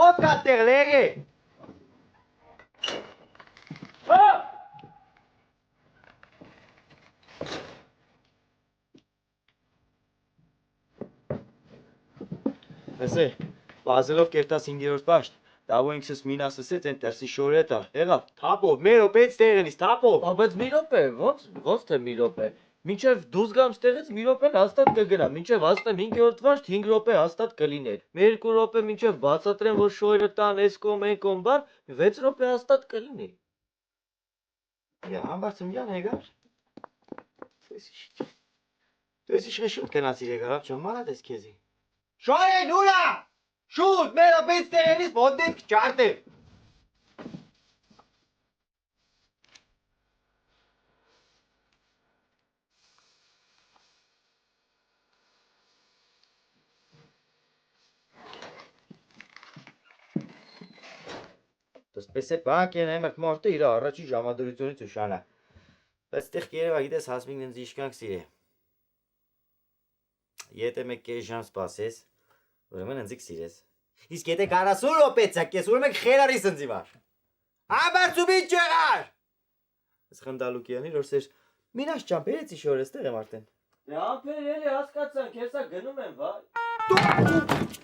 ով կա տեղ լեղի։ Լսե, բազելով կերտաս 5-րդ պաշտ, դավո ինքսս մին ասսեց են տերսի շորետա, եղավ, թապով, մեր օպեց տեղենից, թապով։ Բայց մի րոպե, ոնց թե մի րոպե։ Մինչև դուրս գամ ստեղից մի րոպեն հաստատ կգնա, մինչև հասնեմ 5-րդ վաշտ 5 րոպե հաստատ կլիներ։ Մեր 2 րոպե մինչև բացատրեմ, որ շոյրը տան էս կոմ են կոմ բան, 6 րոպե հաստատ կլինի։ Ja, Ամբարձումյան եկար։ Դու ես իշխե շուտ կնացիր եկար, չոմ մարատ ես քեզի։ Շոյեն ուրա, շուտ, մեր օպեց տեղենից մոտենք չարդը։ Դսպես է բանք են այմերտ մարդը իր առաջի ժամադրությունից ուշանա։ Բայց տեղ կերևա գիտես հասմինն ինձ իշկանք սիրե։ Եթե մեկ կես ժամ սպասես, ուրեմն ընձիկ սիրես։ Իսկ եթե 40 րոպե ցակես, ուրեմն խերարիս ընձի վար։ Ամբարձումի ջեղար։ Ես խնդալուկյանի որ սեր մինաշ ճամփերեցի շորես տեղ եմ արդեն։ Դե ամփեր էլի հասկացանք, հեսա գնում եմ, վայ։